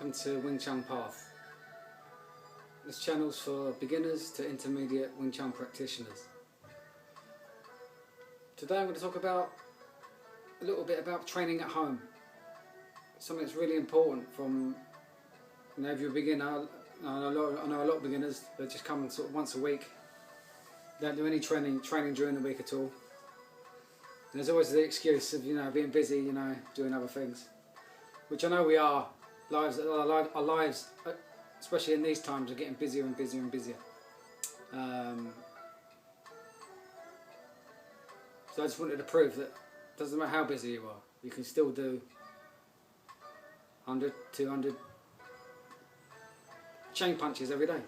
welcome to Wing Chun Path. This channel's for beginners to intermediate Wing Chun practitioners. Today I'm going to talk about a little bit about training at home. Something that's really important from, if you're a beginner. I know a lot of beginners that just come sort of once a week. They don't do any training during the week at all. And there's always the excuse of being busy, doing other things, which I know we are. Our lives, especially in these times, are getting busier and busier and busier. So I just wanted to prove that it doesn't matter how busy you are, you can still do 100, 200 chain punches every day.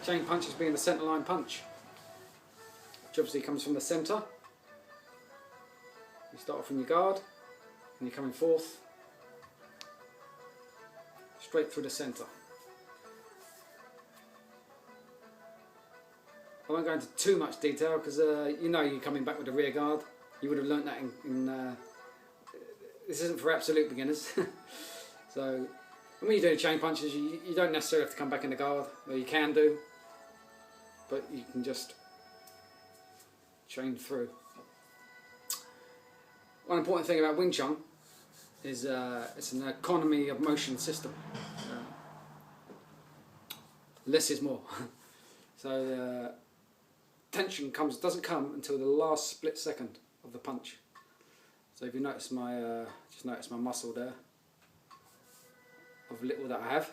Chain punches being the centre line punch, which obviously comes from the centre. You start off from your guard, and you're coming forth, straight through the centre. I won't go into too much detail because you're coming back with the rear guard. You would have learnt that in this isn't for absolute beginners. So when you're doing chain punches, you don't necessarily have to come back in the guard, or you can do, but you can just chain through. One important thing about Wing Chun is it's an economy of motion system. Less is more. So tension doesn't come until the last split second of the punch. So if you notice just notice my muscle there, of little that I have.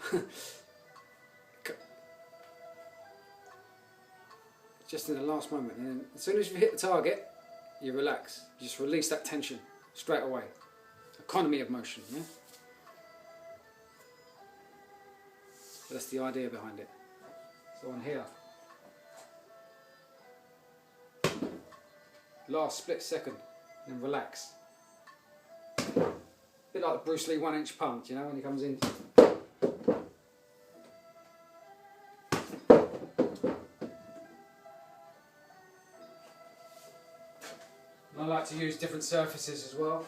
Just in the last moment, and then as soon as you hit the target, you relax. You just release that tension straight away. Economy of motion, yeah? That's the idea behind it. So on here, last split second, and then relax. A bit like the Bruce Lee 1-inch punch, when he comes in. And I like to use different surfaces as well.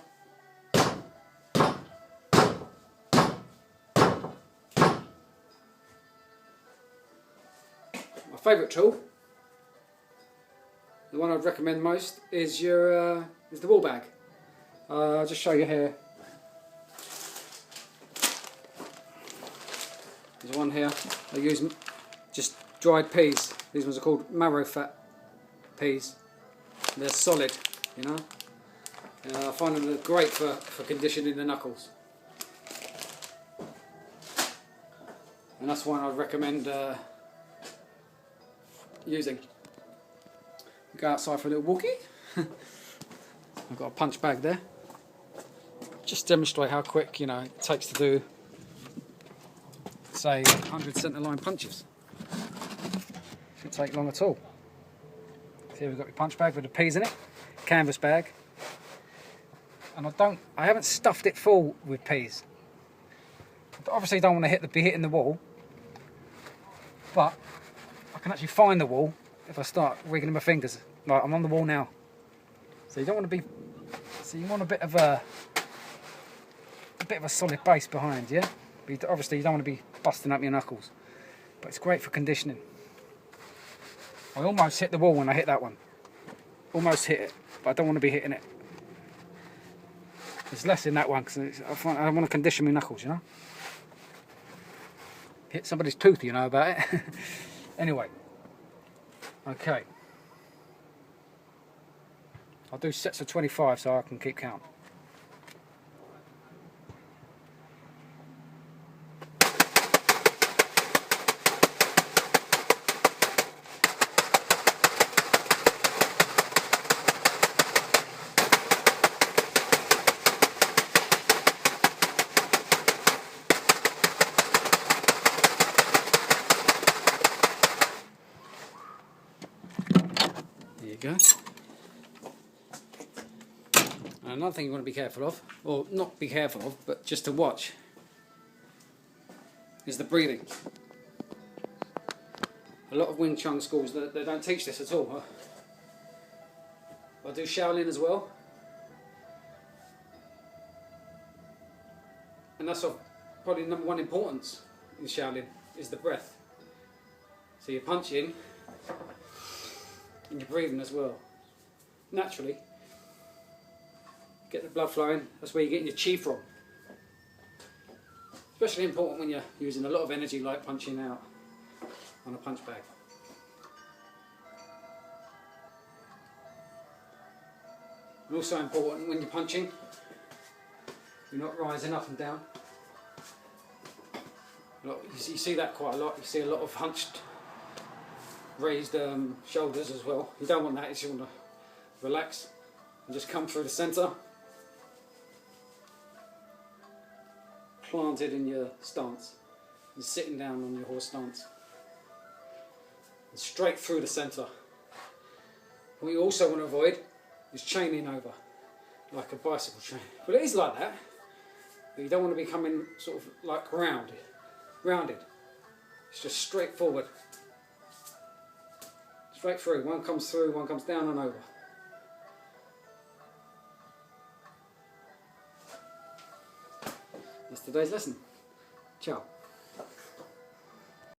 My favourite tool, the one I'd recommend most, is the ball bag. I'll just show you here. There's one here. I use just dried peas. These ones are called marrow fat peas. They're solid, I find them great for conditioning the knuckles. And that's one I'd recommend using. Go outside for a little walkie. I've got a punch bag there. Just demonstrate how quick it takes to do, say, 100 centre line punches. Shouldn't take long at all. So here we've got your punch bag with the peas in it, canvas bag, and I haven't stuffed it full with peas. Obviously, don't want to be hitting the wall, but I can actually find the wall if I start wiggling my fingers. Like, I'm on the wall now. So you don't want to be. So you want a bit of a solid base behind, yeah. But obviously, you don't want to be busting up your knuckles. But it's great for conditioning. I almost hit the wall when I hit that one. Almost hit it, but I don't want to be hitting it. There's less in that one because I don't want to condition my knuckles, Hit somebody's tooth, about it. Anyway. Okay. I'll do sets of 25 so I can keep count. There you go. And another thing you want to be careful of, or not be careful of, but just to watch, is the breathing. A lot of Wing Chun schools, they don't teach this at all. I do Shaolin as well. And that's probably number one importance in Shaolin is the breath. So you're punching and you're breathing as well. Naturally, get the blood flowing, that's where you're getting your chi from. Especially important when you're using a lot of energy like punching out on a punch bag. And also important when you're punching, you're not rising up and down. You see that quite a lot. You see a lot of hunched, raised shoulders as well. You don't want that. You just want to relax and just come through the centre, planted in your stance and sitting down on your horse stance, and straight through the centre. What you also want to avoid is chaining over like a bicycle chain. Well, it is like that, but you don't want to be coming sort of like rounded. It's just straight forward, straight through. One comes through, one comes down and over. That's today's lesson. Ciao.